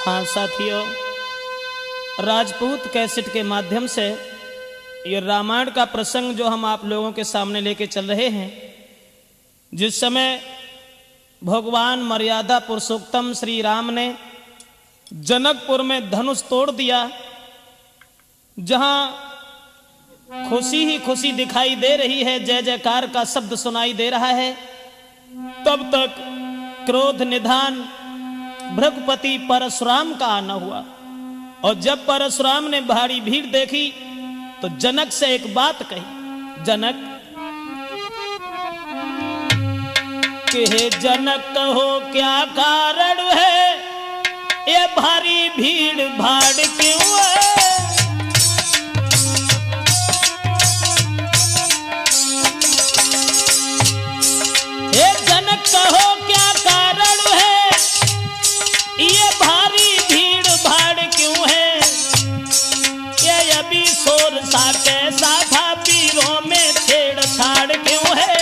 हाँ साथियों, राजपूत कैसेट के माध्यम से ये रामायण का प्रसंग जो हम आप लोगों के सामने लेके चल रहे हैं, जिस समय भगवान मर्यादा पुरुषोत्तम श्री राम ने जनकपुर में धनुष तोड़ दिया, जहां खुशी ही खुशी दिखाई दे रही है, जय जयकार का शब्द सुनाई दे रहा है, तब तक क्रोध निधान भृगुपति परशुराम का आना हुआ। और जब परशुराम ने भारी भीड़ देखी तो जनक से एक बात कही, जनक कि हे जनक कहो क्या कारण है, ये भारी भीड़ भाड़ क्यों है। हे जनक कहो क्या कारण है, ये भारी भीड़ भाड़ क्यों है। ये अभी शोर सा कैसा था, पीरों में छेड़छाड़ क्यों है।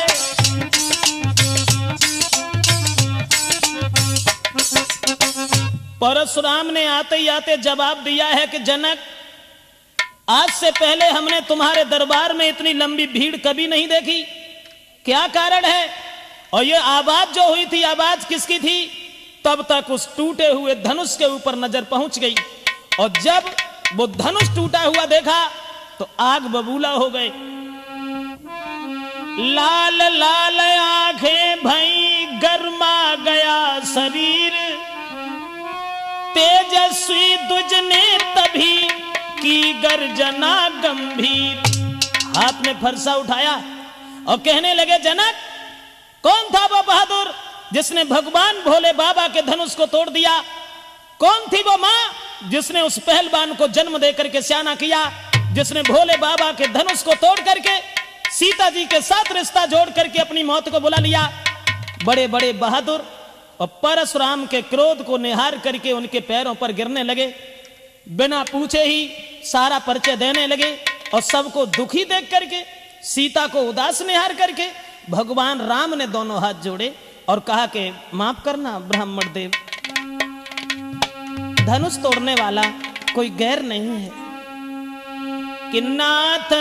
परशुराम ने आते ही आते जवाब दिया है कि जनक, आज से पहले हमने तुम्हारे दरबार में इतनी लंबी भीड़ कभी नहीं देखी, क्या कारण है। और ये आवाज जो हुई थी, आवाज किसकी थी। तब तक उस टूटे हुए धनुष के ऊपर नजर पहुंच गई, और जब वो धनुष टूटा हुआ देखा तो आग बबूला हो गए। लाल लाल आंखें भई, गरमा गया शरीर, तेजस्वी दुज ने तभी की गर्जना गंभीर। हाथ में फरसा उठाया और कहने लगे, जनक कौन था वो बहादुर जिसने भगवान भोले बाबा के धनुष को तोड़ दिया। कौन थी वो मां जिसने उस पहलवान को जन्म देकर के स्याना किया, जिसने भोले बाबा के धनुष को तोड़ करके सीता जी के साथ रिश्ता जोड़ करके अपनी मौत को बुला लिया। बड़े बड़े बहादुर और परशुराम के क्रोध को निहार करके उनके पैरों पर गिरने लगे, बिना पूछे ही सारा परिचय देने लगे। और सबको दुखी देख करके, सीता को उदास निहार करके भगवान राम ने दोनों हाथ जोड़े और कहा कि माफ करना ब्राह्मण देव, धनुष तोड़ने वाला कोई गैर नहीं है। कि नाथ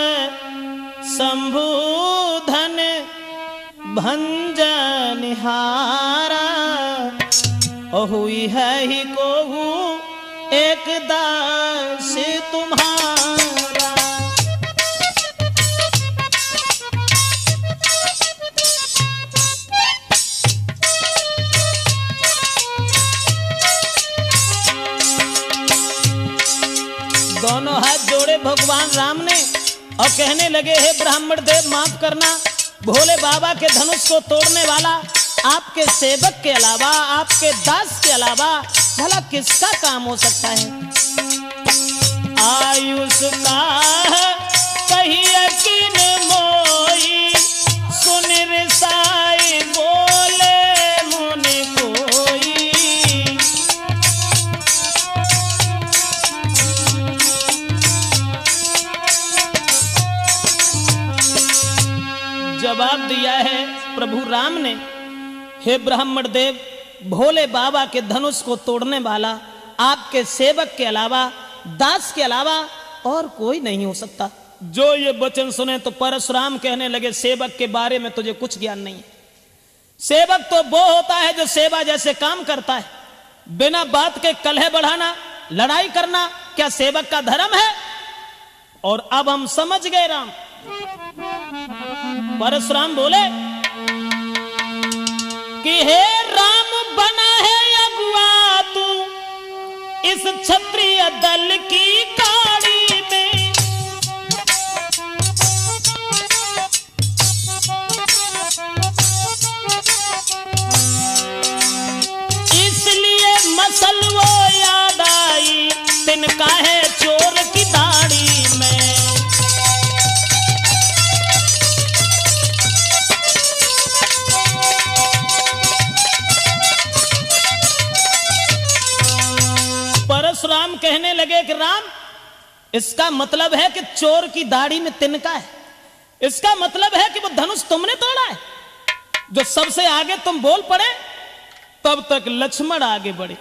शंभुधन भंजन हारा, और हुई है ही को एक दास तुम्हारा। दोनों हाथ जोड़े भगवान राम ने और कहने लगे, हे ब्राह्मण देव माफ करना, भोले बाबा के धनुष को तोड़ने वाला आपके सेवक के अलावा, आपके दास के अलावा भला किसका काम हो सकता है। आयुष का कही यकीन मोई, सुन रिसाई बोले मुनि कोई। जवाब दिया है प्रभु राम ने, हे ब्राह्मण देव, भोले बाबा के धनुष को तोड़ने वाला आपके सेवक के अलावा, दास के अलावा और कोई नहीं हो सकता। जो ये वचन सुने तो परशुराम कहने लगे, सेवक के बारे में तुझे कुछ ज्ञान नहीं है। सेवक तो वो होता है जो सेवा जैसे काम करता है। बिना बात के कलह बढ़ाना, लड़ाई करना क्या सेवक का धर्म है। और अब हम समझ गए राम। परशुराम बोले कि हे राम बना है अगुआ तू इस क्षत्रिय दल की गाड़ी में। इसलिए मसल वो याद आई, तिनका है चोर की दाढ़ी में। परशुराम कहने लगे कि राम, इसका मतलब है कि चोर की दाढ़ी में तिनका है। इसका मतलब है कि वो धनुष तुमने तोड़ा है। जो सबसे आगे तुम बोल पड़े, तब तक लक्ष्मण आगे बढ़े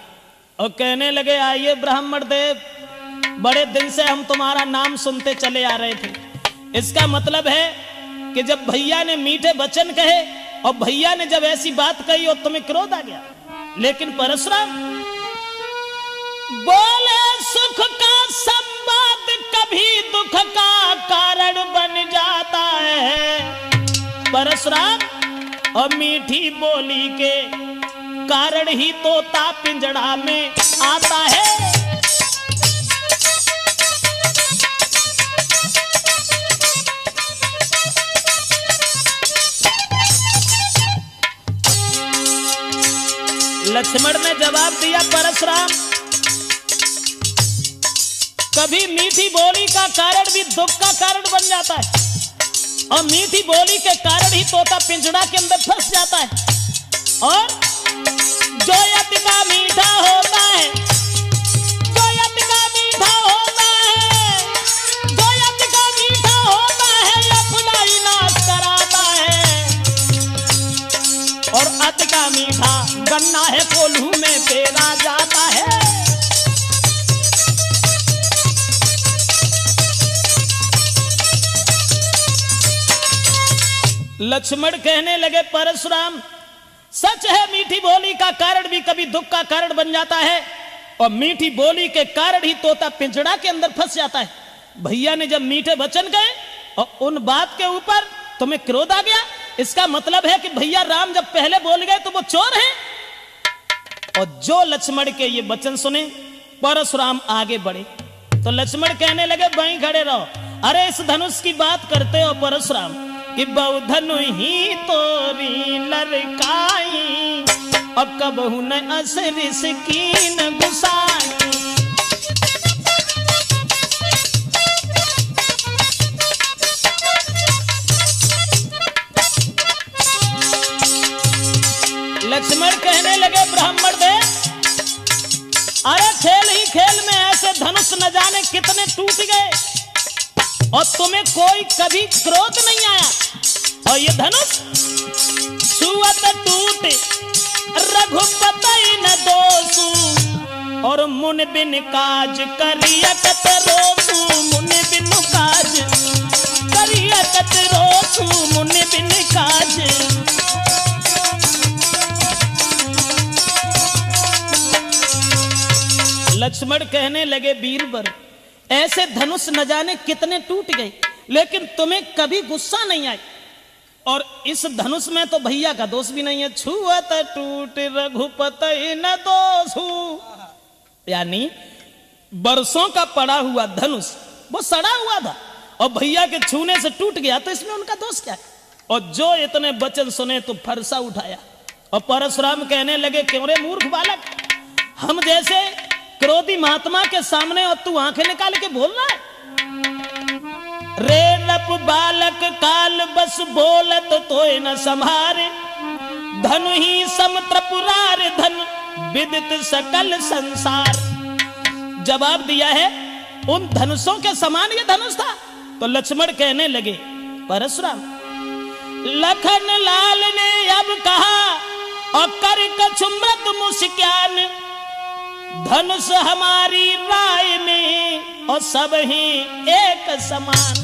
और कहने लगे, आइए ब्राह्मण देव, बड़े दिन से हम तुम्हारा नाम सुनते चले आ रहे थे। इसका मतलब है कि जब भैया ने मीठे वचन कहे और भैया ने जब ऐसी बात कही और तुम्हें क्रोध आ गया। लेकिन परशुराम बोले, सुख का संवाद कभी दुख का कारण बन जाता है। परशुराम और मीठी बोली के कारण ही तोता पिंजड़ा में आता है। लक्ष्मण ने जवाब दिया, परशुराम कभी मीठी बोली का कारण भी दुख का कारण बन जाता है और मीठी बोली के कारण ही तोता पिंजड़ा के अंदर फंस जाता है। और जो अति का मीठा होता है, जो अति का मीठा होता है, जो अति का मीठा होता है, अपना ही नाश कराता है। और अति का मीठा गन्ना है, कोल्हू में पेरा जाता है। लक्ष्मण कहने लगे, परशुराम सच है, मीठी बोली का कारण भी कभी दुख का कारण बन जाता है और मीठी बोली के कारण ही तोता पिंजड़ा के अंदर फंस जाता है। भैया ने जब मीठे वचन कहे और उन बात के ऊपर तुम्हें क्रोध आ गया, इसका मतलब है कि भैया राम जब पहले बोल गए तो वो चोर हैं। और जो लक्ष्मण के ये वचन सुने, परशुराम आगे बढ़े तो लक्ष्मण कहने लगे, वहीं खड़े रहो। अरे इस धनुष की बात करते हो परशुराम कि बहुधनु ही तोरी लड़काई, अब कबहू न असर सकीन गुसाई। लक्ष्मण कहने लगे, ब्राह्मण दे, अरे खेल ही खेल में ऐसे धनुष न जाने कितने टूट गए और तुम्हें कोई कभी क्रोध नहीं आया। और ये धनुष छुअत टूट रघुपति न दोषु, और मुन बिन काज करियकत रोसु। मुन बिन काज करियकत रोसु, मुन बिन काज। लक्ष्मण कहने लगे, बीरबर ऐसे धनुष न जाने कितने टूट गए लेकिन तुम्हें कभी गुस्सा नहीं आई। और इस धनुष में तो भैया का दोष भी नहीं है। छुअत टूट रघुपति न दोषु, यानी बरसों का पड़ा हुआ धनुष वो सड़ा हुआ था और भैया के छूने से टूट गया, तो इसमें उनका दोष क्या है। और जो इतने वचन सुने तो फरसा उठाया और परशुराम कहने लगे, क्यों रे मूर्ख बालक, हम जैसे क्रोधी महात्मा के सामने और तू आंखें निकाल के बोल रहा है। रे नप बालक काल बस बोलत तोय न संहारे, धनु ही समत्रपुरार धन विदित सकल संसार। जवाब दिया है, उन धनुषों के समान ये धनुष था। तो लक्ष्मण कहने लगे, परशुराम लखन लाल ने अब कहा और कर कछुमृत मुस्कान, धनुष हमारी राय में और सब ही एक समान।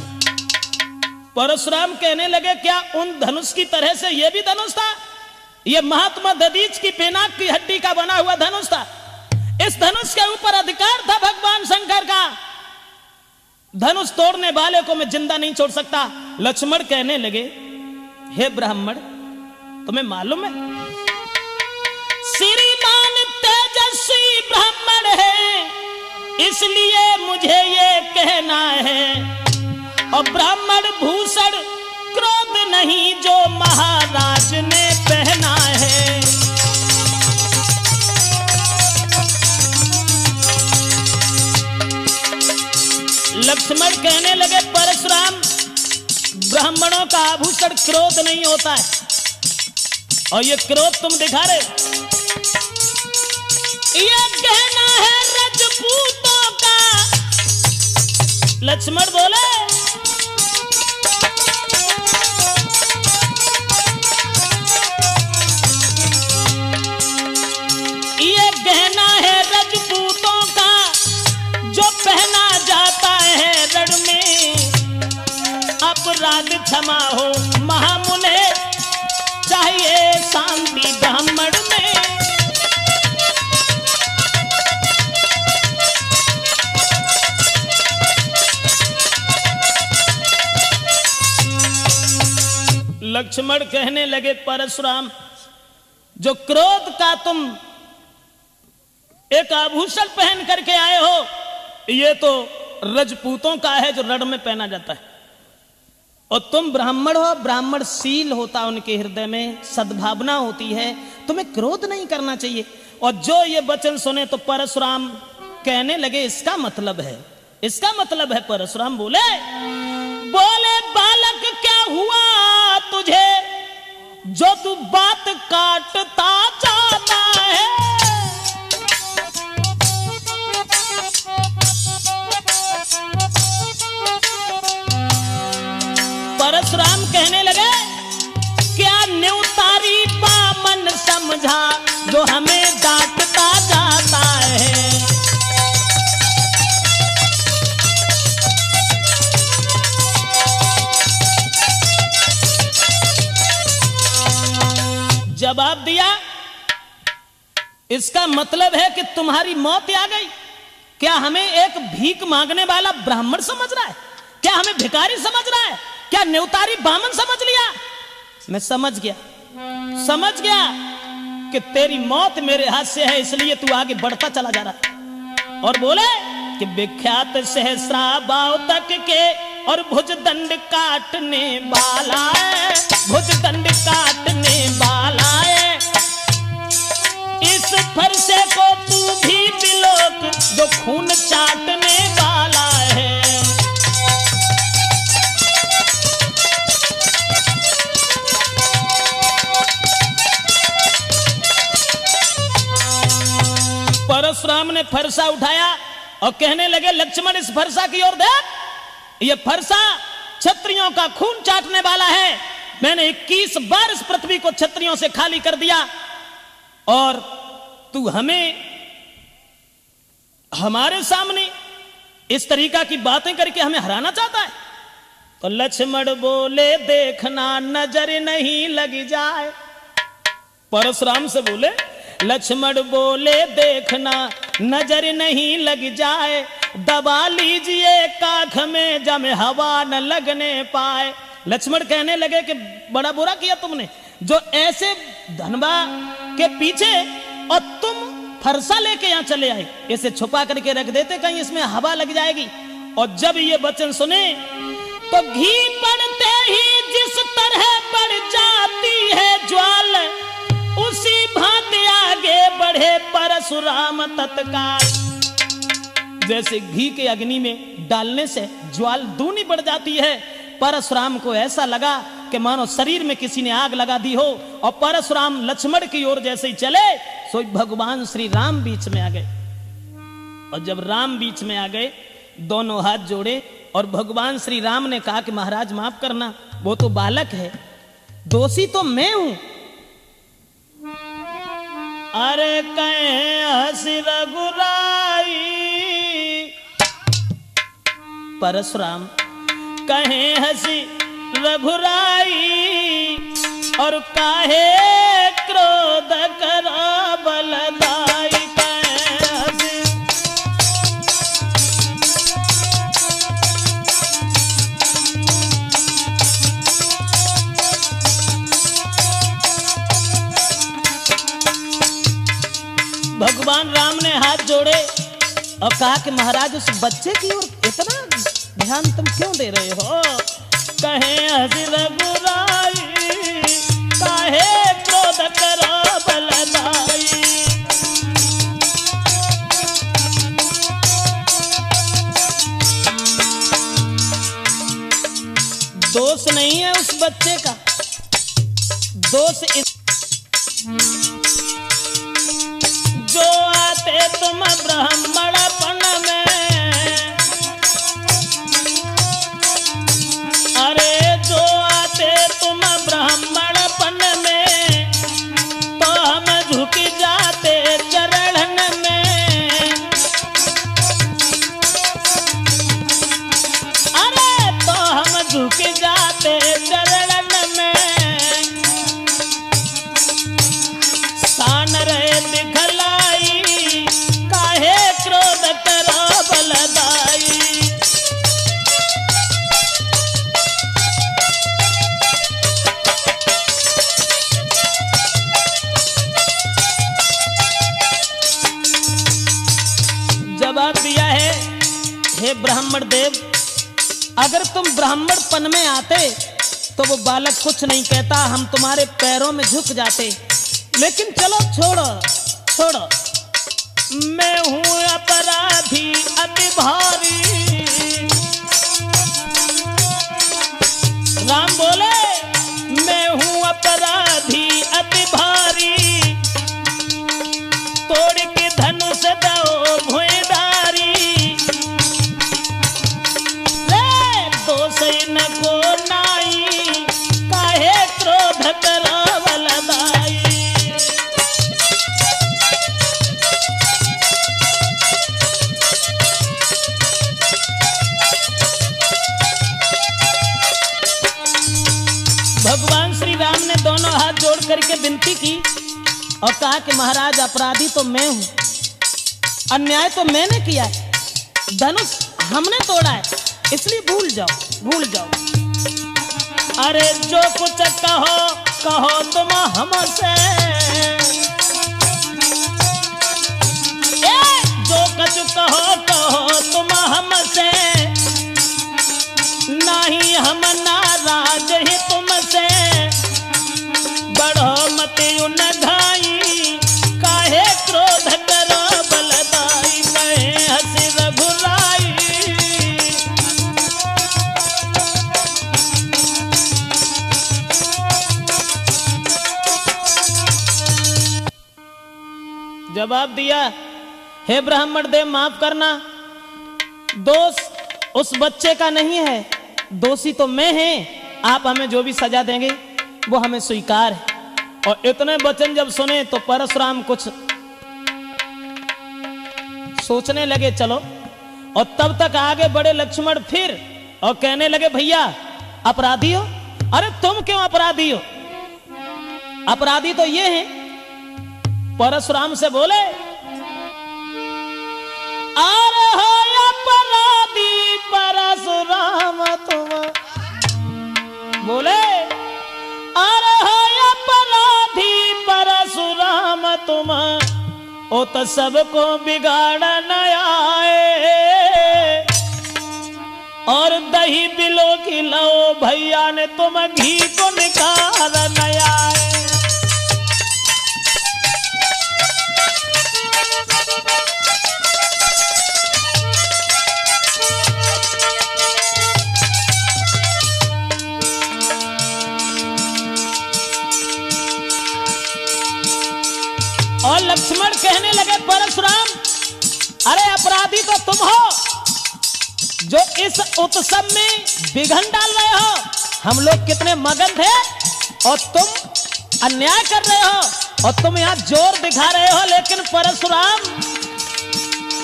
परशुराम कहने लगे, क्या उन धनुष की तरह से यह भी धनुष था? यह महात्मा दधीच की पेनाक की हड्डी का बना हुआ धनुष था। इस धनुष के ऊपर अधिकार था भगवान शंकर का। धनुष तोड़ने वाले को मैं जिंदा नहीं छोड़ सकता। लक्ष्मण कहने लगे, हे ब्राह्मण, तुम्हें मालूम है श्रीमान तेजस्वी ब्राह्मण है, इसलिए मुझे ये कहना है, और ब्राह्मण भूषण क्रोध नहीं जो महाराज ने पहना है। लक्ष्मण कहने लगे, परशुराम ब्राह्मणों का आभूषण क्रोध नहीं होता है और ये क्रोध तुम दिखा रहे, ये कहना है रजपूतों का। लक्ष्मण बोले, ये कहना है अपराध क्षमा हो महामुने, चाहिए शांति ब्राह्मण में। लक्ष्मण कहने लगे परशुराम, जो क्रोध का तुम एक आभूषण पहन करके आए हो, ये तो रजपूतों का है जो रण में पहना जाता है, और तुम ब्राह्मण हो, ब्राह्मण शील होता है, उनके हृदय में सद्भावना होती है, तुम्हें क्रोध नहीं करना चाहिए। और जो ये वचन सुने तो परशुराम कहने लगे इसका मतलब है, इसका मतलब है। परशुराम बोले बालक क्या हुआ तुझे, जो तू बात काटता जाता है। परशुराम कहने लगे क्या न्यूतारी बामन समझा, जो हमें डांटता जाता है। जवाब दिया, इसका मतलब है कि तुम्हारी मौत आ गई। क्या हमें एक भीख मांगने वाला ब्राह्मण समझ रहा है? क्या हमें भिखारी समझ रहा है? क्या न्यूतारी बामन समझ लिया? मैं समझ गया कि तेरी मौत मेरे हाथ से है, इसलिए तू आगे बढ़ता चला जा रहा है। और बोले कि विख्यात सहस्राबाव तक के और भुजदंड काटने वाला है, भुजदंड काटने वाला है। इस फरसे को तू भी बिलोक, जो खून चाटने वाला है। परशुराम ने फरसा उठाया और कहने लगे लक्ष्मण इस फरसा की ओर देख, ये फरसा क्षत्रियों का खून चाटने वाला है। मैंने 21 बार इस पृथ्वी को क्षत्रियों से खाली कर दिया, और तू हमें हमारे सामने इस तरीका की बातें करके हमें हराना चाहता है। तो लक्ष्मण बोले देखना नजर नहीं लग जाए। परशुराम से बोले, लक्ष्मण बोले देखना नजर नहीं लग जाए, दबा लीजिए काख में जमे हवा न लगने पाए। लक्ष्मण कहने लगे कि बड़ा बुरा किया तुमने, जो ऐसे धनबा के पीछे और तुम फरसा लेके यहां चले आए, इसे छुपा करके रख देते, कहीं इसमें हवा लग जाएगी। और जब ये वचन सुने तो घी पड़ते ही जिस तरह बढ़ जाती है ज्वाल, उसी भांति आगे बढ़े परशुराम तत्काल। जैसे घी के अग्नि में डालने से ज्वाल दूनी बढ़ जाती है, परशुराम को ऐसा लगा कि मानो शरीर में किसी ने आग लगा दी हो। और परशुराम लक्ष्मण की ओर जैसे ही चले, सो भगवान श्री राम बीच में आ गए। और जब राम बीच में आ गए, दोनों हाथ जोड़े और भगवान श्री राम ने कहा कि महाराज माफ करना, वो तो बालक है, दोषी तो मैं हूं। अरे कहे हंसी रघुराई, परशुराम कहे हंसी रघुराई, और काहे क्रोध करा बलदाई। कहे हंसी भगवान राम ने हाथ जोड़े और कहा कि महाराज उस बच्चे की ओर इतना ध्यान तुम क्यों दे रहे हो? कहे हंसी रघुराई, काहे क्रोध करो बलदाई। दोष नहीं है उस बच्चे का, दोष जो आते तुम ब्राह्मणपन में, अरे जो आते तुम ब्राह्मणपन में, तो हम झुक जाते चरणन में। अरे तो हम झुक जाते जवाब दिया है, हे ब्राह्मण देव, अगर तुम ब्राह्मणपन में आते तो वो बालक कुछ नहीं कहता, हम तुम्हारे पैरों में झुक जाते। लेकिन चलो छोड़ो छोड़ो, मैं हूं अपराधी अति भारी। राम बोले, मैं हूं अपराधी अति भारी, तोड़ के धनुष दो भुइंधारी। ले दोष न को नाई, काहे क्रोध करो बलदाई। भगवान श्री राम ने दोनों हाथ जोड़ करके विनती की और कहा कि महाराज, अपराधी तो मैं हूं, अन्याय तो मैंने किया है, धनुष हमने तोड़ा है, इसलिए भूल जाओ भूल जाओ। अरे जो कुछ कहो कहो तुम हमसे, जो कुछ कहो कहो तुम हमसे, नहीं हम नाराज ही तुमसे। बढ़ो मत उन घाई, काहे क्रोध करो बलदाई, कहे हंसी रघुराई। जवाब दिया, हे ब्राह्मण देव माफ करना, दोष उस बच्चे का नहीं है, दोषी तो मैं है। आप हमें जो भी सजा देंगे वो हमें स्वीकार है। और इतने वचन जब सुने तो परशुराम कुछ सोचने लगे, चलो। और तब तक आगे बढ़े लक्ष्मण फिर और कहने लगे, भैया अपराधी हो? अरे तुम क्यों अपराधी हो? अपराधी तो ये है। परशुराम से बोले, अरे हो अपराधी परशुराम तुम। बोले, अरे हो अपराधी परशुराम तुम, ओ तो सबको बिगाड़न आए। और दही बिलो की लो भैया ने तुम घी को निकाल आए। और लक्ष्मण कहने लगे, परशुराम अरे अपराधी तो तुम हो जो इस उत्सव में विघ्न डाल रहे हो। हम लोग कितने मगन थे और तुम अन्याय कर रहे हो और तुम यहाँ जोर दिखा रहे हो। लेकिन परशुराम,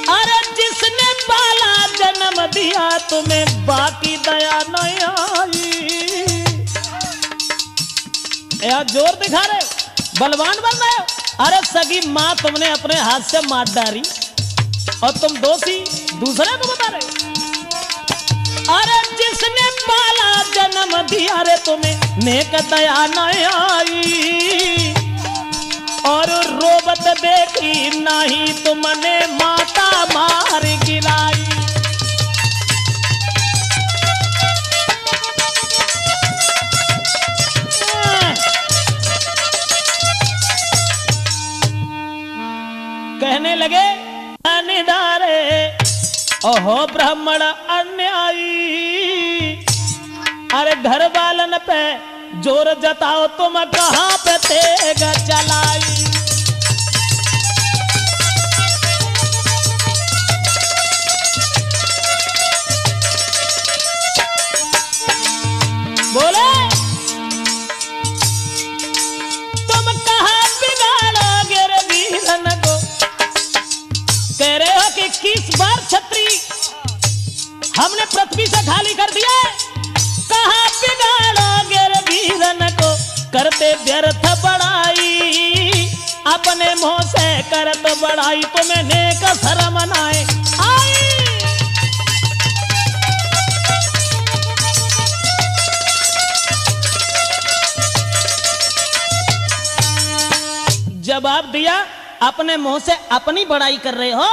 अरे जिसने पाला जन्म दिया तुम्हें बाकी दया नहीं आई। यहाँ जोर दिखा रहे हो, बलवान बन रहे हो। अरे सगी माँ तुमने अपने हाथ से मार डाली और तुम दोषी दूसरे को बता रहे हो। अरे जिसने पाला जन्म दिया रे तुम्हें नेक दया नहीं आई। और रोबत देखी नहीं तुमने माता मार गिराई। कहने लगे, निधारे ओहो ब्राह्मण अन्यायी। अरे घर वालन पे जोर जताओ तुम कहां पे तेग चलाई। बोले, तुम कहां बिगाड़ोगे रे वीरन को। कह रहे हो कि 21 बार छत्री हमने पृथ्वी से खाली कर दिया। कहां बिगाड़ोगे रे वीरन को, करते व्यर्थ बड़ाई। अपने मुंह से करत बड़ाई, तुम्हें नेक शर्म नाए आई। जवाब दिया, अपने मुंह से अपनी बड़ाई कर रहे हो,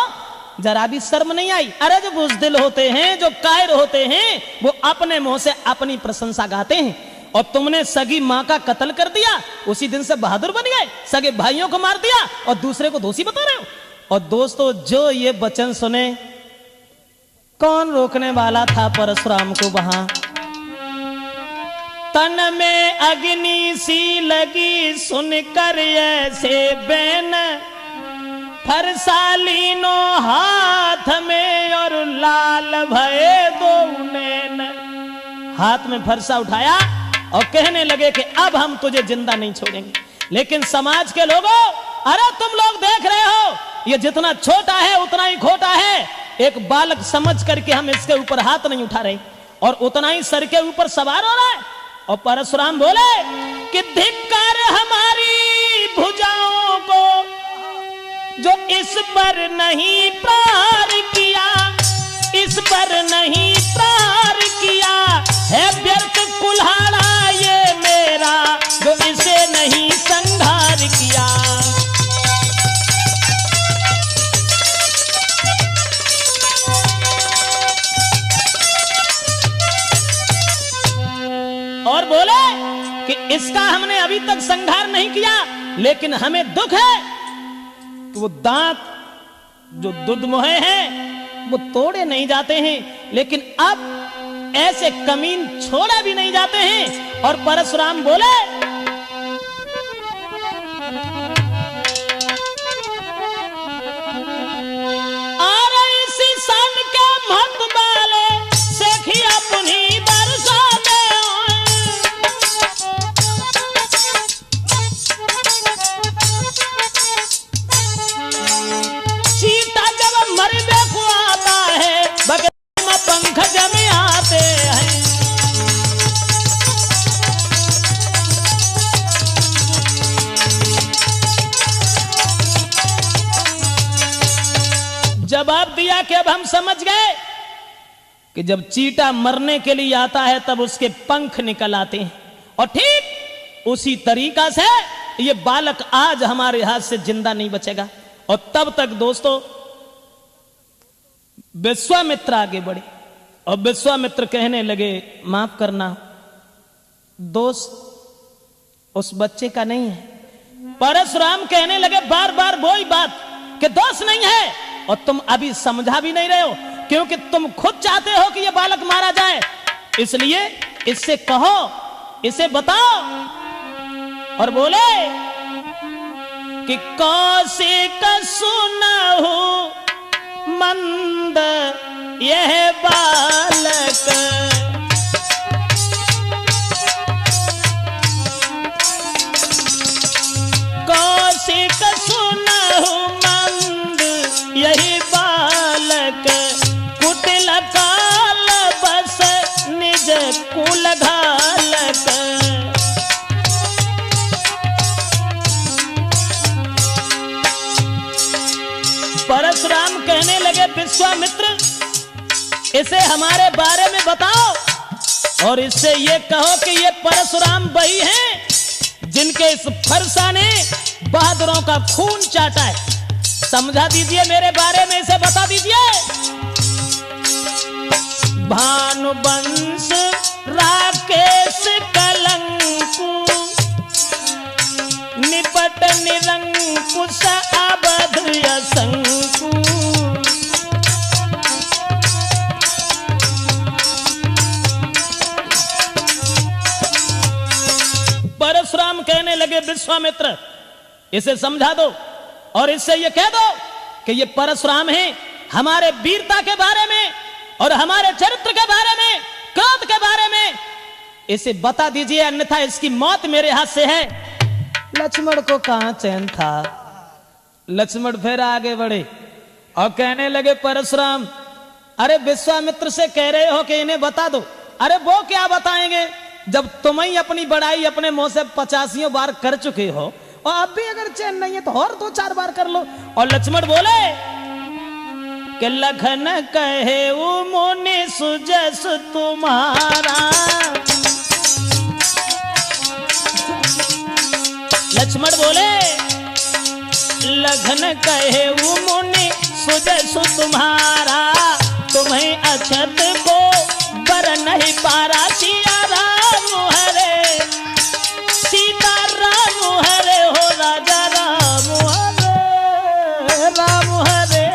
जरा भी शर्म नहीं आई? अरे जो बुज़दिल होते हैं, जो कायर होते हैं, वो अपने मुंह से अपनी प्रशंसा गाते हैं। और तुमने सगी माँ का कत्ल कर दिया, उसी दिन से बहादुर बन गए, सगे भाइयों को मार दिया और दूसरे को दोषी बता रहे हो। और दोस्तों, जो ये वचन सुने, कौन रोकने वाला था परशुराम को? वहां तन में अग्नि सी लगी, सुनकर ऐसे बैन, फरसालीनो हाथ में और लाल भये दो नैन। हाथ में फरसा उठाया और कहने लगे कि अब हम तुझे जिंदा नहीं छोड़ेंगे। लेकिन समाज के लोगों, अरे तुम लोग देख रहे हो, ये जितना छोटा है उतना ही खोटा है। एक बालक समझ करके हम इसके ऊपर हाथ नहीं उठा रहे और उतना ही सर के ऊपर सवार हो रहा है। और परशुराम बोले कि धिक्कार हमारी भुजाओं को, जो इस पर नहीं प्रहार किया, इस पर नहीं प्रहार किया है। व्यर्थ कुल्हाड़ा ये मेरा, जो इसे नहीं संहार किया। और बोले कि इसका हमने अभी तक संहार नहीं किया, लेकिन हमें दुख है कि वो दांत जो दुधमुहे हैं वो तोड़े नहीं जाते हैं, लेकिन अब ऐसे कमीन छोड़े भी नहीं जाते हैं। और परशुराम बोले अरे इसी सन के मत बाले सेखिया पुनी बरसा दे। चीता जब मरने को आता है, बगल में पंख जमे आते हैं। जवाब दिया कि अब हम समझ गए कि जब चीता मरने के लिए आता है तब उसके पंख निकल आते हैं। और ठीक उसी तरीका से ये बालक आज हमारे हाथ से जिंदा नहीं बचेगा। और तब तक दोस्तों विश्वामित्र आगे बढ़े और विश्वामित्र कहने लगे, माफ करना, दोष उस बच्चे का नहीं है। परशुराम कहने लगे बार बार वही बात कि दोष नहीं है, और तुम अभी समझा भी नहीं रहे हो, क्योंकि तुम खुद चाहते हो कि यह बालक मारा जाए। इसलिए इससे कहो, इसे बताओ। और बोले कि कौशिक सुनहु मंद यह बालक, कौशिक सुनहु मंद यही बालक, कुटिल काल बस निज कुल घालक। परशुराम कहने लगे विश्वामित्र, इसे हमारे बारे में बताओ और इससे ये कहो कि ये परशुराम वही हैं जिनके इस फरसा ने बहादुरों का खून चाटा है। समझा दीजिए मेरे बारे में, इसे बता दीजिए। भानुवंश राकेश कलंकु, निपट निरंकुश अवध असंकु। परशुराम कहने लगे विश्वामित्र, इसे समझा दो और इससे ये कह दो कि ये परशुराम है हमारे वीरता के बारे में और हमारे चरित्र के बारे में, क्रोध के बारे में इसे बता दीजिए, अन्यथा इसकी मौत मेरे हाथ से है। लक्ष्मण को कहां चैन था। लक्ष्मण फिर आगे बढ़े और कहने लगे परशुराम, अरे विश्वामित्र से कह रहे हो कि इन्हें बता दो। अरे वो क्या बताएंगे जब तुम ही अपनी बड़ाई अपने मुंह से 85 बार कर चुके हो, और अब भी अगर चैन नहीं है तो और 2-4 बार कर लो। और लक्ष्मण बोले कि लखन कहे वो मुनि सुजस तुम्हारा। लक्ष्मण बोले लखन कहे वो मुनि सुजय सु तुम्हारा, तुम्हें अछत को बर नहीं पारा। सिया राम हरे सीता राम हरे हो राजा राम हरे राम हरे।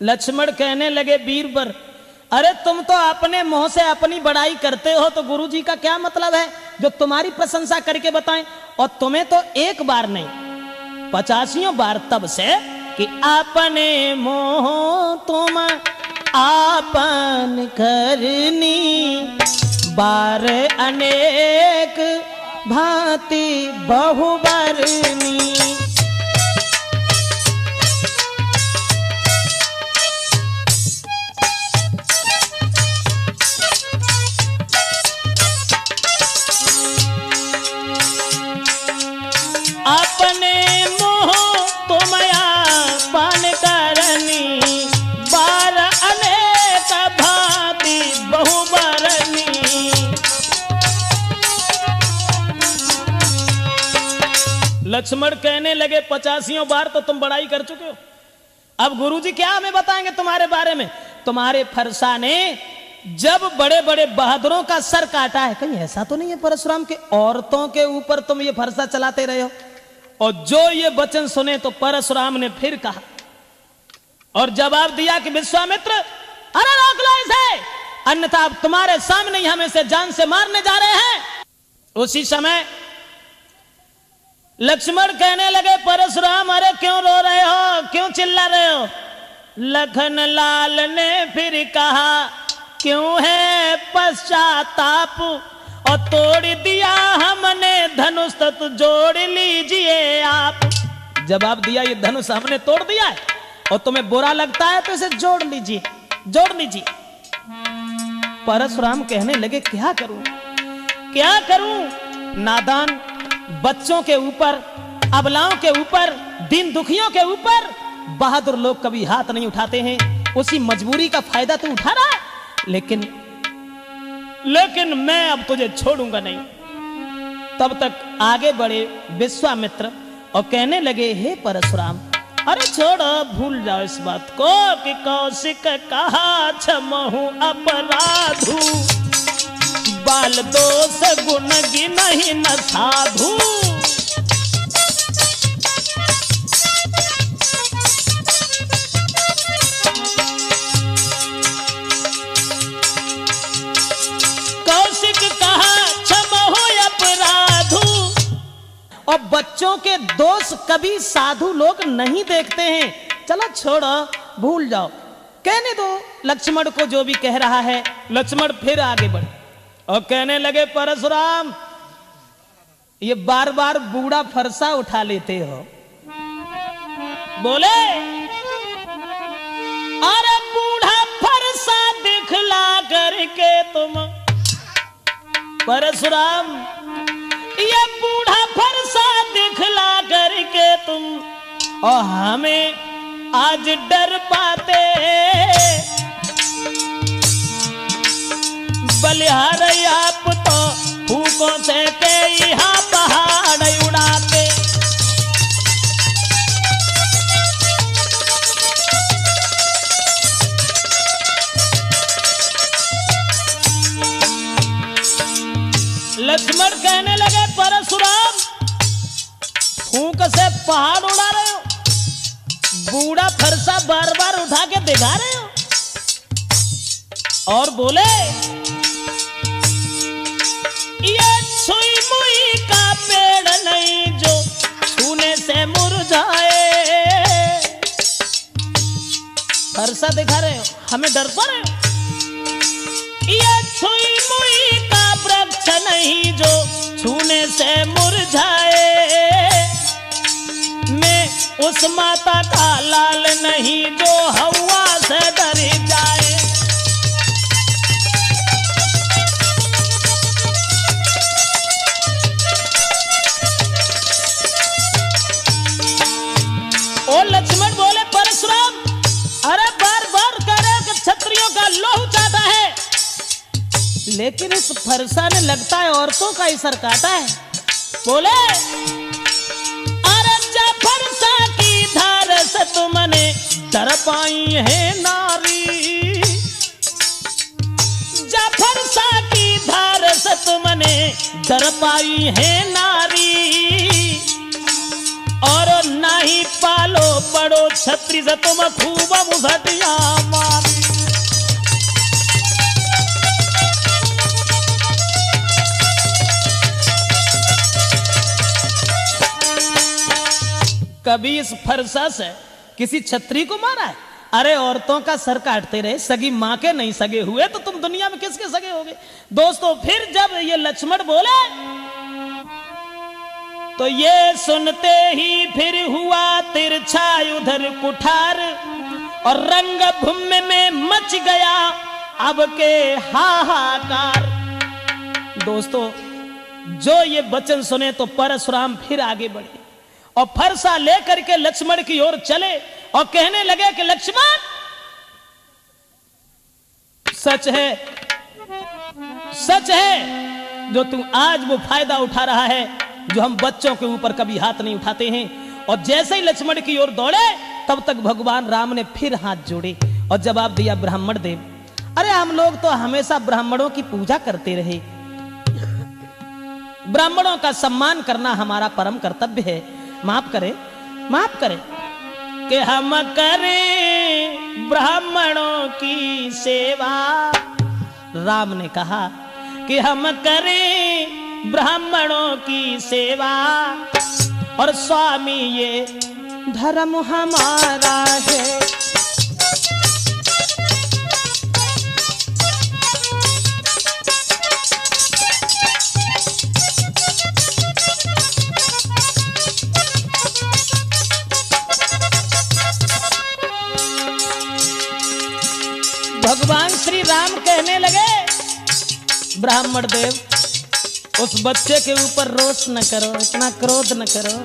लक्ष्मण कहने लगे बीरबर, अरे तुम तो अपने मुंह से अपनी बड़ाई करते हो, तो गुरुजी का क्या मतलब है जो तुम्हारी प्रशंसा करके बताएं। और तुम्हें तो एक बार नहीं 85 बार तब से कि अपने मोह तुम आपन करनी, बार अनेक भांति बहुबरनी। अपने मोह तुम आपन करनी, बार अनेक भांति बहुबरनी। लक्ष्मण कहने लगे 85 बार तो तुम बड़ाई कर चुके हो, अब गुरुजी क्या हमें बताएंगे तुम्हारे बारे में। तुम्हारे फरसा ने जब बड़े बड़े बहादुरों का सर काटा है, कहीं ऐसा तो नहीं है परशुराम के औरतों के ऊपर तुम ये फरसा चलाते रहे हो। और जो ये वचन सुने तो परशुराम ने फिर कहा और जवाब दिया कि विश्वामित्र, अरे रोक लो इसे, अन्यथा अब तुम्हारे सामने ही हम इसे जान से मारने जा रहे हैं। उसी समय लक्ष्मण कहने लगे, परशुराम अरे क्यों रो रहे हो, क्यों चिल्ला रहे हो। लखन लाल ने फिर कहा, क्यों है पश्चाताप, और तोड़ दिया हमने धनुष तो जोड़ लीजिए आप। जवाब दिया, ये धनुष हमने तोड़ दिया है और तुम्हें बुरा लगता है तो इसे जोड़ लीजिए, जोड़ लीजिए। परशुराम कहने लगे, क्या करूं, क्या करूं। नादान बच्चों के ऊपर, अबलाओं के ऊपर, दीन दुखियों के ऊपर बहादुर लोग कभी हाथ नहीं उठाते हैं। उसी मजबूरी का फायदा तू उठा रहा है, लेकिन मैं अब तुझे छोड़ूंगा नहीं। तब तक आगे बढ़े विश्वामित्र और कहने लगे, हे परशुराम, अरे छोड़ो, भूल जाओ इस बात को कि कौशिक कहा क्षमहु अपराधु, बाल दोष गुण गिनहि न साधु। और बच्चों के दोष कभी साधु लोग नहीं देखते हैं। चलो छोड़ो, भूल जाओ, कहने दो लक्ष्मण को जो भी कह रहा है। लक्ष्मण फिर आगे बढ़े और कहने लगे, परशुराम ये बार बार बूढ़ा फरसा उठा लेते हो। बोले, अरे बूढ़ा फरसा दिखला करके तुम, परशुराम ये बूढ़ा फरसा दिखला करके तुम और हमें आज डर पाते, बलिहार आप तो फूकों से के यहाँ पहाड़ उड़ाते। लक्ष्मण कहने लगे, परशुराम फूंक से पहाड़ उड़ा रहे हो, बूढ़ा फरसा बार बार उठा के दिखा रहे हो। और बोले, ये छुई मुई का पेड़ नहीं जो छूने से मुरझाए। फरसा दिखा रहे हो, हमें डर पा रहे हो। ये छुई मुई का वृक्ष नहीं जो छूने से मुरझाए, मैं उस माता का लाल नहीं जो हवा से डर जाए। लेकिन इस फरसा ने लगता है औरतों का ही सर काटा है। बोले अरे जा फरसा की धार से तुमने डर पाई है नारी, जा फरसा की धार से तुमने डर पाई है नारी, और ना ही पालो पड़ो छत्री से तुम खूब मुझटिया मारी। कभी इस फरसा से किसी छत्री को मारा है? अरे औरतों का सर काटते रहे, सगी मां के नहीं सगे हुए तो तुम दुनिया में किसके सगे होगे? दोस्तों फिर जब ये लक्ष्मण बोले तो ये सुनते ही फिर हुआ तिरछा उधर कुठार, और रंग भूमि में मच गया अब के हाहाकार। दोस्तों जो ये वचन सुने तो परशुराम फिर आगे बढ़े और फरसा लेकर के लक्ष्मण की ओर चले और कहने लगे कि लक्ष्मण सच है, सच है जो तू आज वो फायदा उठा रहा है जो हम बच्चों के ऊपर कभी हाथ नहीं उठाते हैं। और जैसे ही लक्ष्मण की ओर दौड़े तब तक भगवान राम ने फिर हाथ जोड़े और जवाब दिया ब्राह्मण देव, अरे हम लोग तो हमेशा ब्राह्मणों की पूजा करते रहे, ब्राह्मणों का सम्मान करना हमारा परम कर्तव्य है, माफ करें, माफ करें कि हम करें ब्राह्मणों की सेवा। राम ने कहा कि हम करें ब्राह्मणों की सेवा, और स्वामी ये धर्म हमारा है। भगवान श्री राम कहने लगे ब्राह्मण देव उस बच्चे के ऊपर रोष न करो, इतना क्रोध न करो,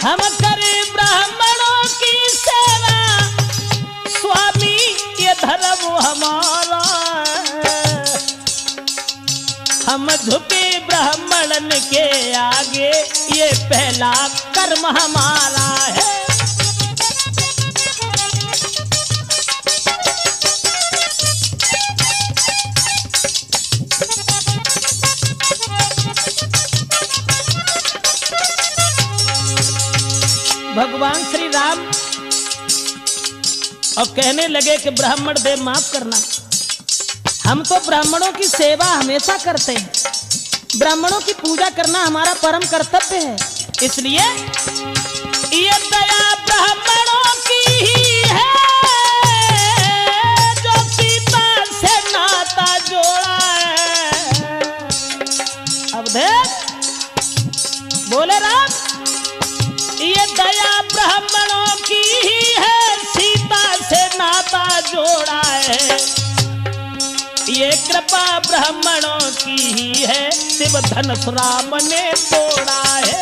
हम करें ब्राह्मणों की सेवा, स्वामी ये धर्म हमारा, हम झुके ब्राह्मणन के आगे ये पहला कर्म हमारा है। भगवान श्री राम और कहने लगे कि ब्राह्मण देव माफ करना, हम तो ब्राह्मणों की सेवा हमेशा करते हैं, ब्राह्मणों की पूजा करना हमारा परम कर्तव्य है, इसलिए ये दया ब्राह्मणों की ही है जो सीता से नाता जोड़ा है। अब देख बोले राम, ये दया ब्राह्मणों की ही है, सीता से नाता जोड़ा है, ये कृपा ब्राह्मणों की ही है, शिव धनुष राम ने तोड़ा है।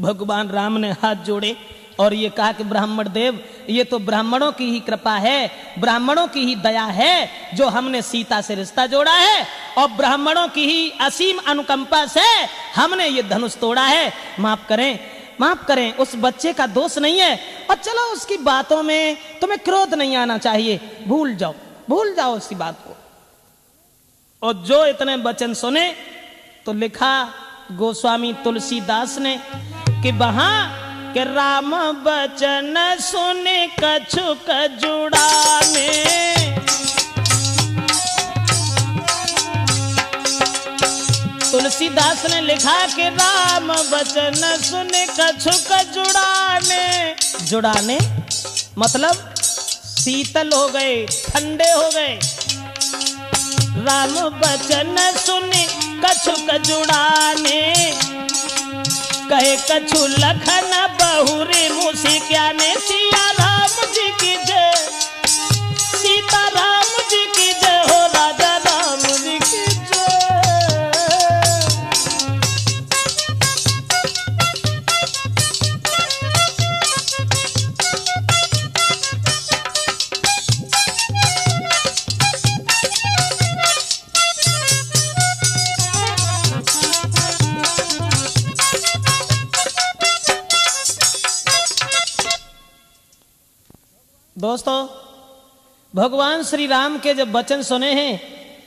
भगवान राम ने हाथ जोड़े और ये कहा कि ब्राह्मण देव ये तो ब्राह्मणों की ही कृपा है, ब्राह्मणों की ही दया है जो हमने सीता से रिश्ता जोड़ा है, और ब्राह्मणों की ही असीम अनुकंपा से हमने ये धनुष तोड़ा है। माफ करें, माफ करें, उस बच्चे का दोष नहीं है, और चलो उसकी बातों में तुम्हें क्रोध नहीं आना चाहिए, भूल जाओ, भूल जाओ उसकी बात को। और जो इतने वचन सुने तो लिखा गोस्वामी तुलसीदास ने कि वहां कि राम बचन सुन कछुक जुड़ाने, तुलसीदास ने लिखा कि राम बचन सुन कछुक जुड़ाने, जुड़ाने मतलब शीतल हो गए, ठंडे हो गए। राम बचन सुन कछुक जुड़ाने, कहे कछु लखन बहुरे मुझे क्या ने, सिया राम जी की जय, सीता राम जी की जय हो, राजा राम जी की जय। दोस्तों, भगवान श्री राम के जब वचन सुने हैं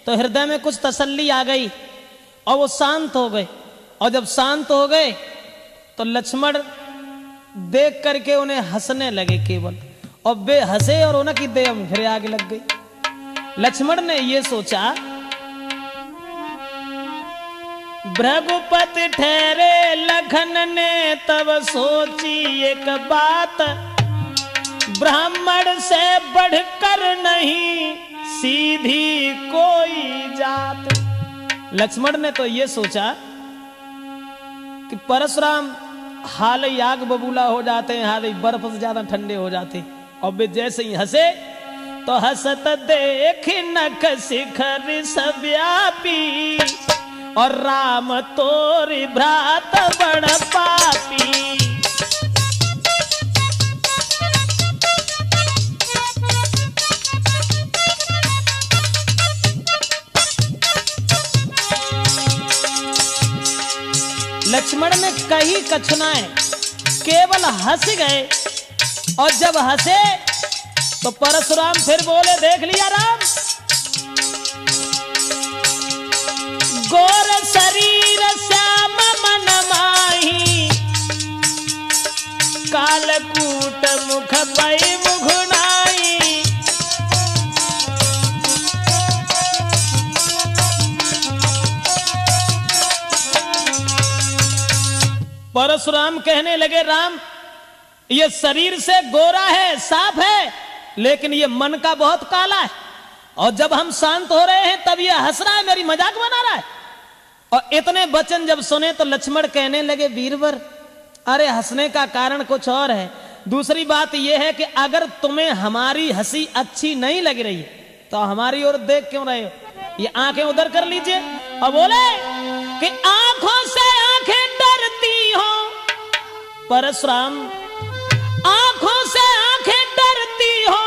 तो हृदय में कुछ तसल्ली आ गई और वो शांत हो गए। और जब शांत हो गए तो लक्ष्मण देख करके उन्हें हंसने लगे केवल, और वे हंसे और उनकी देह फिर आगे लग गई। लक्ष्मण ने ये सोचा, भृगुपति ठहरे लखन ने तब सोची एक बात, ब्राह्मण से बढ़कर नहीं सीधी कोई जात। लक्ष्मण ने तो ये सोचा कि परशुराम हाल ही आग बबूला हो जाते हैं, हाल ही बर्फ से ज्यादा ठंडे हो जाते हैं। और वे जैसे ही हंसे तो हंसत देख नख शिखर सव्यापी, और राम तोरी भ्रात बड़ पापी। लक्ष्मण ने कही कछुनाएं, केवल हंस गए। और जब हंसे तो परशुराम फिर बोले, देख लिया राम, गोर शरीर श्याम मन माही, कालकूट मुख पई मुघुनाई। परशुराम कहने लगे, राम ये शरीर से गोरा है, साफ है, लेकिन ये मन का बहुत काला है। और जब हम शांत हो रहे हैं तब ये हंस रहा है, मेरी मजाक बना रहा है। और इतने वचन जब सुने तो लक्ष्मण कहने लगे, वीरवर अरे हंसने का कारण कुछ और है। दूसरी बात यह है कि अगर तुम्हें हमारी हंसी अच्छी नहीं लग रही है तो हमारी ओर देख क्यों रहे हो? ये आंखें उधर कर लीजिए। और बोले कि आंखों से आंखें डरती हो परशुराम, आंखों से आंखें डरती हो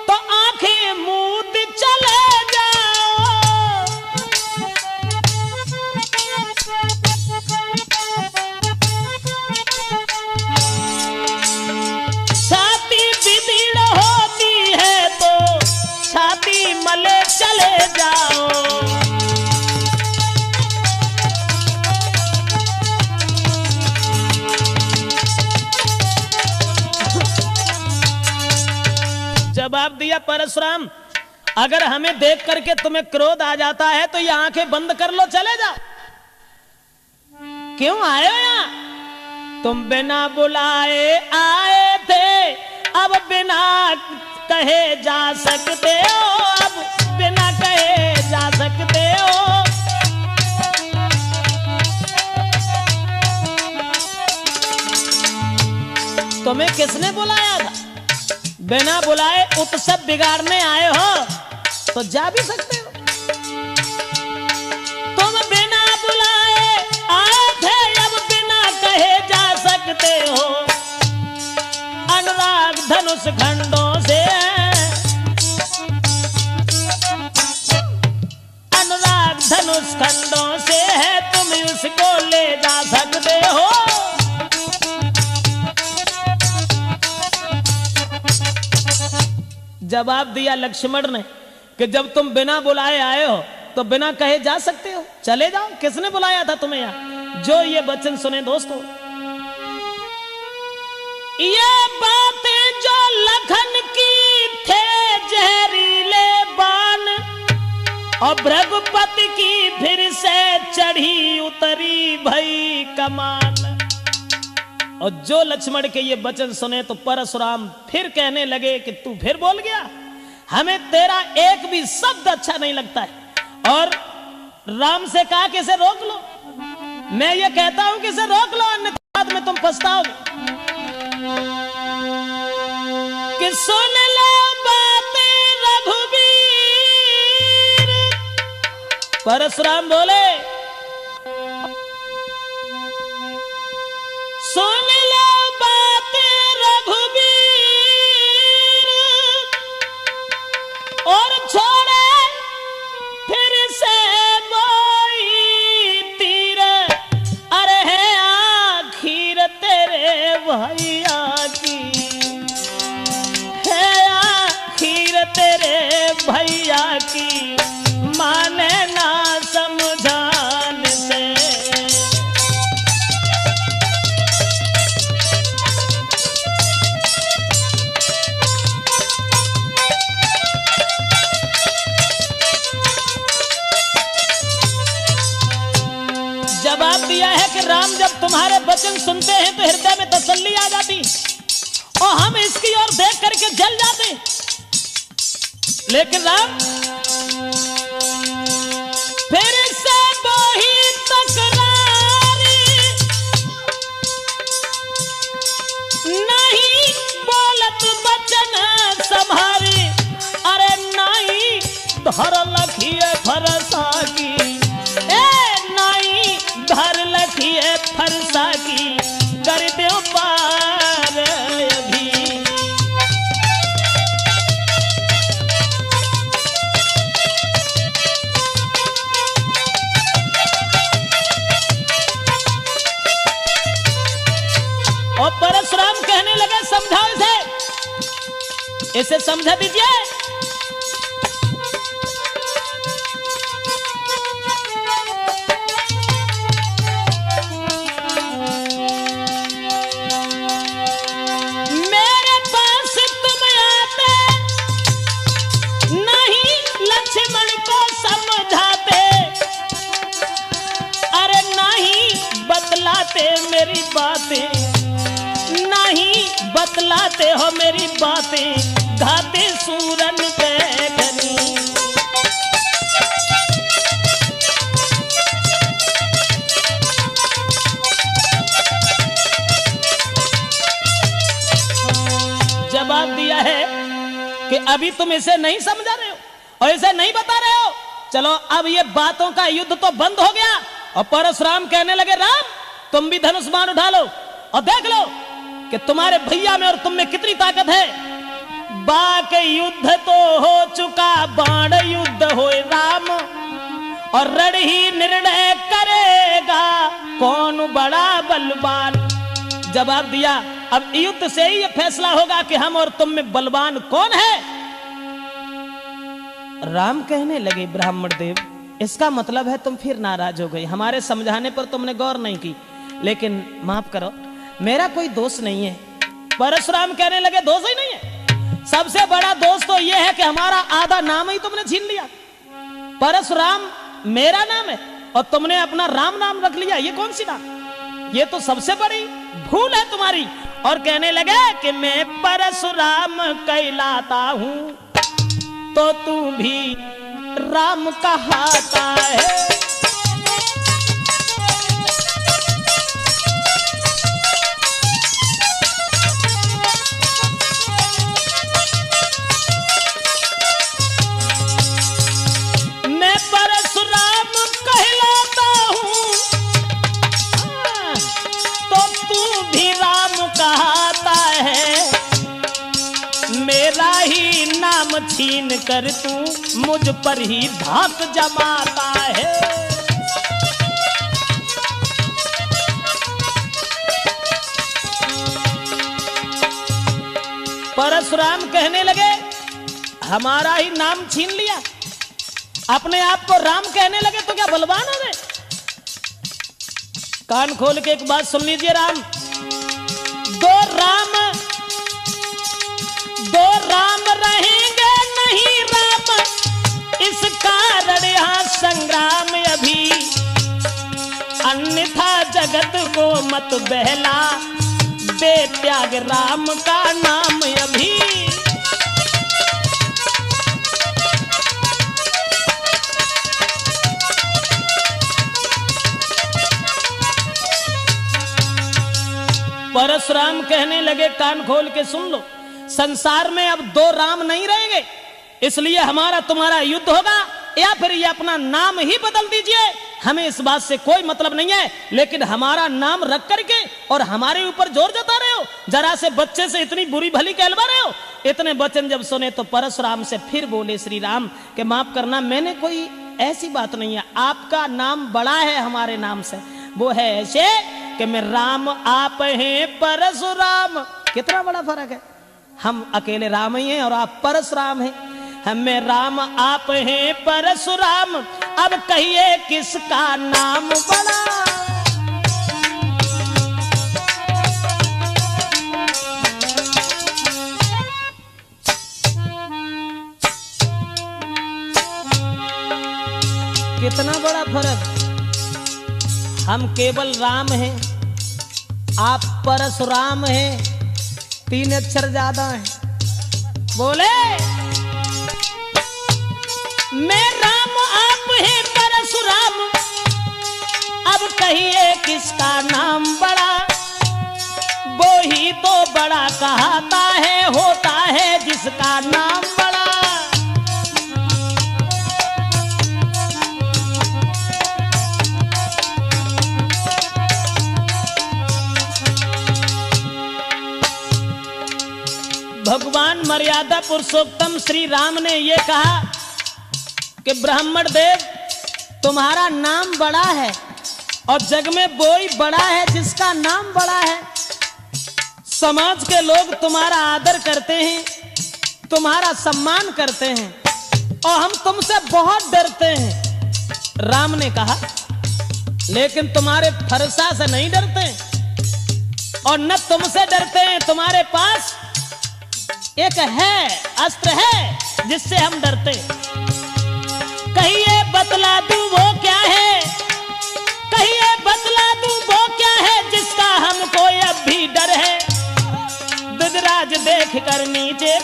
तो आंखें मूंद चले जाओ। छाती बिगड़ होती है तो छाती मले चले जाओ। जवाब दिया परशुराम, अगर हमें देख करके तुम्हें क्रोध आ जाता है तो ये आंखें बंद कर लो, चले जाओ। क्यों आए हो यहां? तुम बिना बुलाए आए थे, अब बिना कहे जा सकते हो, अब बिना कहे जा सकते हो। तुम्हें किसने बुलाया था? बिना बुलाए उत्सव बिगाड़ने आए हो तो जा भी सकते हो। तुम बिना बुलाए आए थे, अब बिना कहे जा सकते हो। अनुराग धनुष खंडों से, अनुराग धनुष खंडों से है, तुम उसको ले जा सकते हो। जवाब दिया लक्ष्मण ने कि जब तुम बिना बुलाए आए हो तो बिना कहे जा सकते हो, चले जाओ। किसने बुलाया था तुम्हें यहां? जो ये वचन सुने दोस्तों, ये बातें जो लखन की थे जहरीले बाण, और भृगुपति की फिर से चढ़ी उतरी भई कमान। और जो लक्ष्मण के ये वचन सुने तो परशुराम फिर कहने लगे कि तू फिर बोल गया, हमें तेरा एक भी शब्द अच्छा नहीं लगता है। और राम से कहा कि इसे रोक लो। मैं ये कहता हूं कि इसे रोक लो, अन्यथा बाद में तुम पछताओगे। कि सुन लो बातें रघुवीर, परशुराम बोले सुन लो बातें रघुवीर, और छोड़े फिर से बोई तीर। अरे है आखिर तेरे भैया की, है तेरे भैया की माने ना समझान से। जवाब दिया है कि राम जब तुम्हारे वचन सुनते हैं तो हृदय में तसल्ली आ जाती और हम इसकी ओर देख करके जल जाते। लेकिन राम फिर से वही तकरारी, नहीं बोलत वचन संभारी। अरे नहीं धर लखिए फरसा की, धर लखिए फरसा की, कर दो पार अभी। और परशुराम कहने लगे समझाओ इसे समझा दीजिए। मेरी बातें नहीं बतलाते हो, मेरी बातें घाते सूरन पे घनी। जवाब दिया है कि अभी तुम इसे नहीं समझा रहे हो और इसे नहीं बता रहे हो। चलो अब ये बातों का युद्ध तो बंद हो गया। और परशुराम कहने लगे राम तुम भी धनुष बाण उठा लो और देख लो कि तुम्हारे भैया में और तुम में कितनी ताकत है। बाक युद्ध तो हो चुका, बाण युद्ध होए राम, और रण ही निर्णय करेगा कौन बड़ा बलवान। जवाब दिया अब युद्ध से ही यह फैसला होगा कि हम और तुम में बलवान कौन है। राम कहने लगे ब्राह्मण देव इसका मतलब है तुम फिर नाराज हो गई, हमारे समझाने पर तुमने गौर नहीं की। लेकिन माफ करो मेरा कोई दोष नहीं है। परशुराम कहने लगे दोष ही नहीं है, सबसे बड़ा दोष तो यह है कि हमारा आधा नाम ही तुमने छीन लिया। परशुराम मेरा नाम है और तुमने अपना राम नाम रख लिया, ये कौन सी बात, ये तो सबसे बड़ी भूल है तुम्हारी। और कहने लगे कि मैं परशुराम कहलाता हूं तो तू भी राम कहाता है। मैं परशुराम कहलाता हूं तो तू भी राम कहाता है। मेरा ही नाम छीन कर तू मुझ पर ही धाक जमाता है। परशुराम कहने लगे हमारा ही नाम छीन लिया, अपने आप को राम कहने लगे तो क्या बलवान हो गए। कान खोल के एक बात सुन लीजिए राम, दो राम रहेंगे नहीं राम, इस कारण यहाँ संग्राम अभी, अन्यथा जगत को मत बहला, दे त्याग राम का नाम अभी। परशुराम कहने लगे कान खोल के सुन लो, संसार में अब दो राम नहीं रहेंगे, इसलिए हमारा तुम्हारा युद्ध होगा, या फिर ये अपना नाम ही बदल दीजिए, हमें इस बात से कोई मतलब नहीं है। लेकिन हमारा नाम रख करके और हमारे ऊपर जोर जता रहे हो, जरा से बच्चे से इतनी बुरी भली कहलवा रहे हो। इतने वचन जब सुने तो परशुराम से फिर बोले श्री राम कि माफ करना, मैंने कोई ऐसी बात नहीं है, आपका नाम बड़ा है हमारे नाम से, वो है ऐसे कि मैं राम आप हैं परशुराम। कितना बड़ा फर्क है, हम अकेले राम ही हैं और आप परशुराम हैं। हमें राम आप हैं परशुराम, अब कहिए किसका नाम बड़ा। कितना बड़ा फर्क, हम केवल राम हैं, आप परशुराम हैं, 3 अक्षर ज्यादा हैं। बोले मैं राम आप हैं परशुराम, अब कहिए किसका नाम बड़ा। वो ही तो बड़ा कहता है, होता है जिसका नाम बड़ा। भगवान मर्यादा पुरुषोत्तम श्री राम ने यह कहा कि ब्राह्मण देव तुम्हारा नाम बड़ा है, और जग में वो ही बड़ा है जिसका नाम बड़ा है। समाज के लोग तुम्हारा आदर करते हैं, तुम्हारा सम्मान करते हैं, और हम तुमसे बहुत डरते हैं। राम ने कहा लेकिन तुम्हारे फरसा से नहीं डरते, और न तुमसे डरते हैं। तुम्हारे पास एक है, अस्त्र है जिससे हम डरते। कहिए बतला दूं वो क्या है, कहिए बतला दूं वो क्या है, जिसका हमको अब भी डर है। दुजराज देख कर नीचे,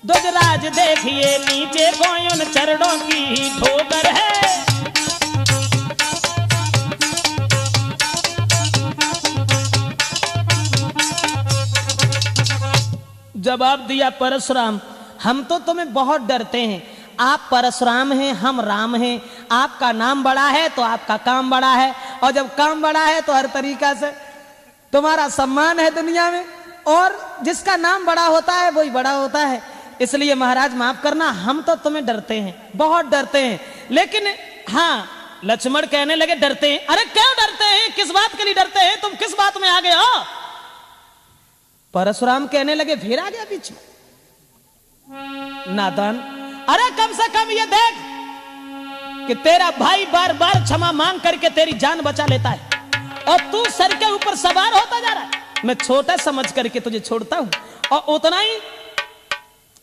दुजराज देखिए नीचे को, उन चरणों की ही ठोकर है। जवाब दिया परशुराम, हम तो तुम्हें बहुत डरते हैं। आप परशुराम हैं, हम राम हैं। आपका नाम बड़ा है तो आपका काम बड़ा है, और जब काम बड़ा है तो हर तरीका से तुम्हारा सम्मान है दुनिया में, और जिसका नाम बड़ा होता है वही बड़ा होता है। इसलिए महाराज माफ करना, हम तो तुम्हें डरते हैं, बहुत डरते हैं। लेकिन हाँ, लक्ष्मण कहने लगे डरते हैं। अरे क्यों डरते हैं, किस बात के लिए डरते हैं, तुम किस बात में आ गए हो। परशुराम कहने लगे, फिर आ गया बीच में नादान। अरे कम से कम ये देख कि तेरा भाई बार बार क्षमा मांग करके तेरी जान बचा लेता है, और तू सर के ऊपर सवार होता जा रहा है। मैं छोटा समझ करके तुझे छोड़ता हूं, और उतना ही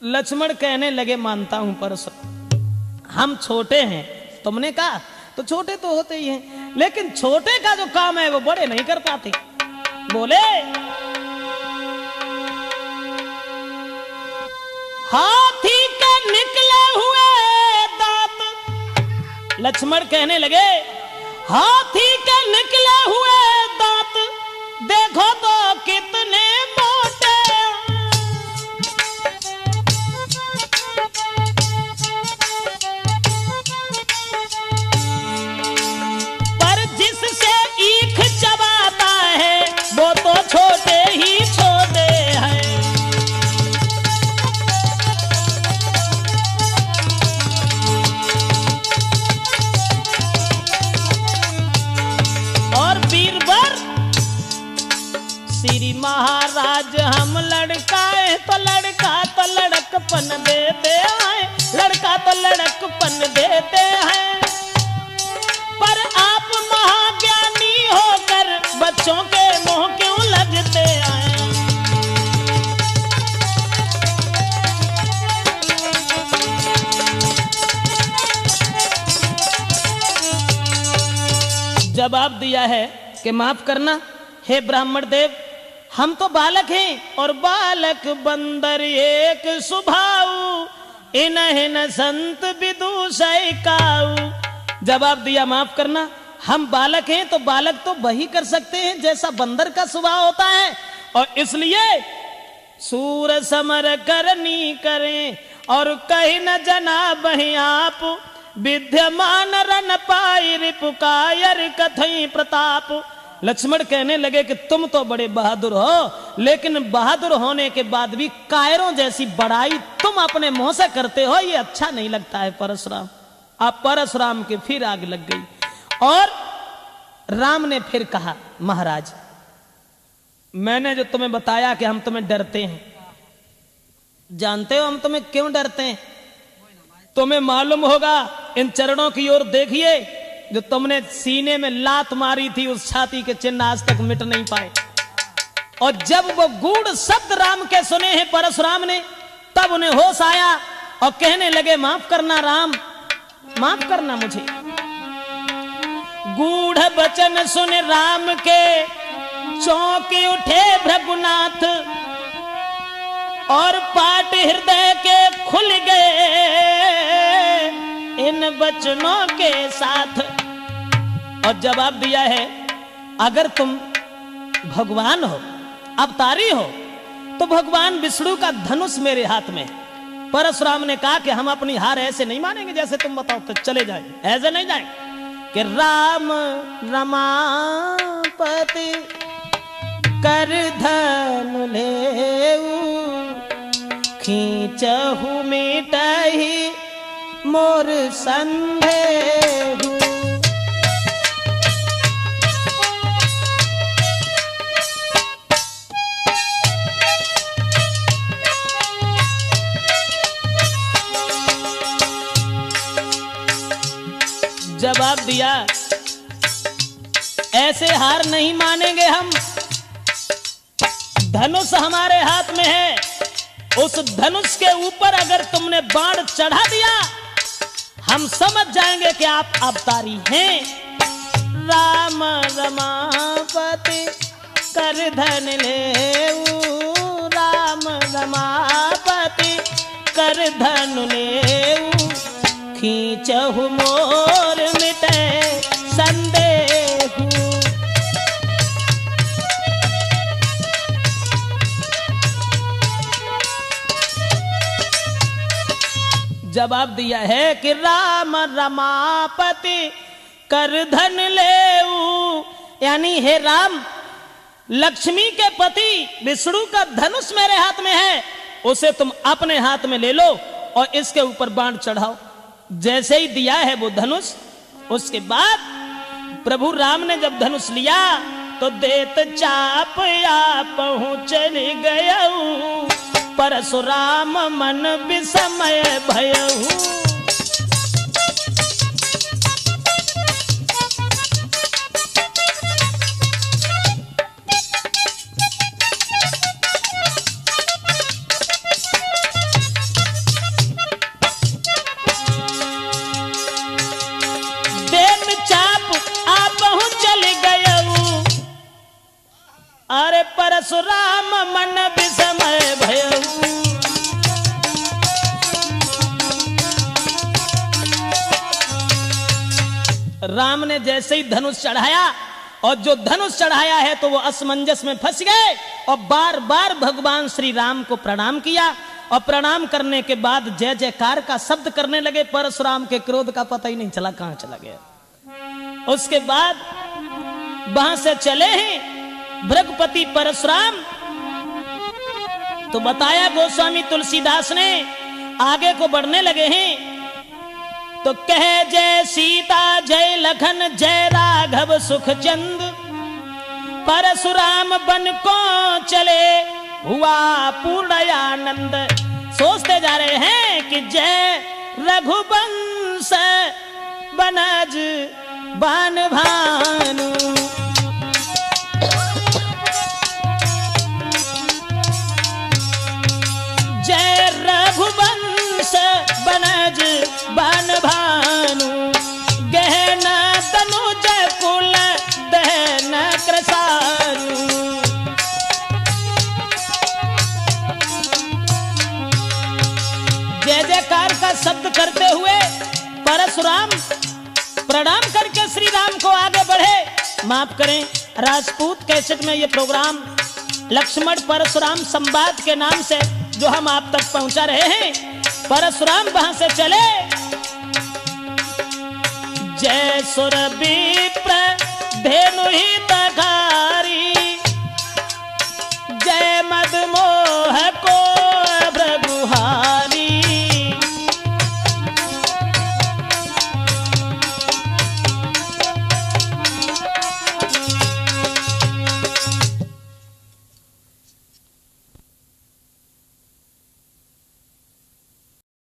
लक्ष्मण कहने लगे, मानता हूं परशुराम, हम छोटे हैं। तुमने कहा तो छोटे तो होते ही हैं, लेकिन छोटे का जो काम है वो बड़े नहीं कर पाते। बोले हाथी के निकले हुए दांत, लक्ष्मण कहने लगे हाथी के निकले हुए दांत, देखो तो कितने मोटे। पर जिससे ईख चबाता है वो तो छोटे ही छोटे हैं। श्री महाराज हम लड़काए तो लड़का तो लड़कपन देते हैं, लड़का तो लड़कपन देते हैं। पर आप महाज्ञानी होकर बच्चों के मुंह क्यों लगते हैं। जवाब दिया है कि माफ करना हे ब्राह्मण देव, हम तो बालक हैं, और बालक बंदर एक सुभाऊ, इन्हें संत विदुषय काऊ। जवाब दिया माफ करना, हम बालक हैं तो बालक तो वही कर सकते हैं जैसा बंदर का स्वभाव होता है, और इसलिए सूर समर करनी करें, और कहीं न जना बही आप, विद्यमान रन पाई रिपुकायर कथई प्रताप। लक्ष्मण कहने लगे कि तुम तो बड़े बहादुर हो, लेकिन बहादुर होने के बाद भी कायरों जैसी बड़ाई तुम अपने मुंह से करते हो, ये अच्छा नहीं लगता है परशुराम। आप परशुराम के फिर आग लग गई, और राम ने फिर कहा, महाराज मैंने जो तुम्हें बताया कि हम तुम्हें डरते हैं, जानते हो हम तुम्हें क्यों डरते हैं? तुम्हें मालूम होगा, इन चरणों की ओर देखिए, जो तुमने सीने में लात मारी थी उस छाती के चिन्ह आज तक मिट नहीं पाए। और जब वो गूढ़ शब्द राम के सुने हैं परशुराम ने, तब उन्हें होश आया और कहने लगे, माफ करना राम, माफ करना मुझे। गूढ़ वचन सुन राम के चौंके उठे भृगुनाथ, और पाट हृदय के खुल गए इन वचनों के साथ। और जवाब दिया है, अगर तुम भगवान हो, अवतारी हो, तो भगवान विष्णु का धनुष मेरे हाथ में। परशुराम ने कहा कि हम अपनी हार ऐसे नहीं मानेंगे, जैसे तुम बताओ तो चले जाए, ऐसे नहीं जाए कि राम रमापति कर धनु लेऊ, खींचहु मिटहि मोर संदेहु। जवाब दिया, ऐसे हार नहीं मानेंगे हम। धनुष हमारे हाथ में है, उस धनुष के ऊपर अगर तुमने बाण चढ़ा दिया, हम समझ जाएंगे कि आप अवतारी हैं। राम रमापति कर धन लेऊ, राम रमापति कर धन लेऊ, खींचहु मोर मिटे संदेहु। जवाब दिया है कि राम रमापति कर धन लेऊ, यानी हे राम, लक्ष्मी के पति विष्णु का धनुष मेरे हाथ में है, उसे तुम अपने हाथ में ले लो और इसके ऊपर बाण चढ़ाओ। जैसे ही दिया है वो धनुष, उसके बाद प्रभु राम ने जब धनुष लिया तो देत चाप या पहुंच गयऊ, परशुराम मन विस्मय भयऊ। अरे परशुराम मन विस्मय भयऊ। राम ने जैसे ही धनुष चढ़ाया, और जो धनुष चढ़ाया है तो वो असमंजस में फंस गए और बार बार भगवान श्री राम को प्रणाम किया। और प्रणाम करने के बाद जय जयकार का शब्द करने लगे। परशुराम के क्रोध का पता ही नहीं चला कहां चला गया। उसके बाद वहां से चले हैं भृगुपति परशुराम। तो बताया गोस्वामी तुलसीदास ने, आगे को बढ़ने लगे हैं तो कहे जय सीता जय लखन जय राघव सुख चंद, परशुराम बन को चले हुआ पूर्ण आनंद। सोचते जा रहे हैं कि जय रघुवंश बनज बान भानु, जय रघुवंश बनज बन भानु, गहना तनुज कुल दहन कृसानु। जय जयकार का शब्द करते हुए परशुराम प्रणाम करके श्री राम को आगे बढ़े। माफ करें, राजपूत कैसेट में ये प्रोग्राम लक्ष्मण परशुराम संवाद के नाम से जो हम आप तक पहुंचा रहे हैं। परशुराम वहां से चले, जय सुर विप्र धेनु ही तका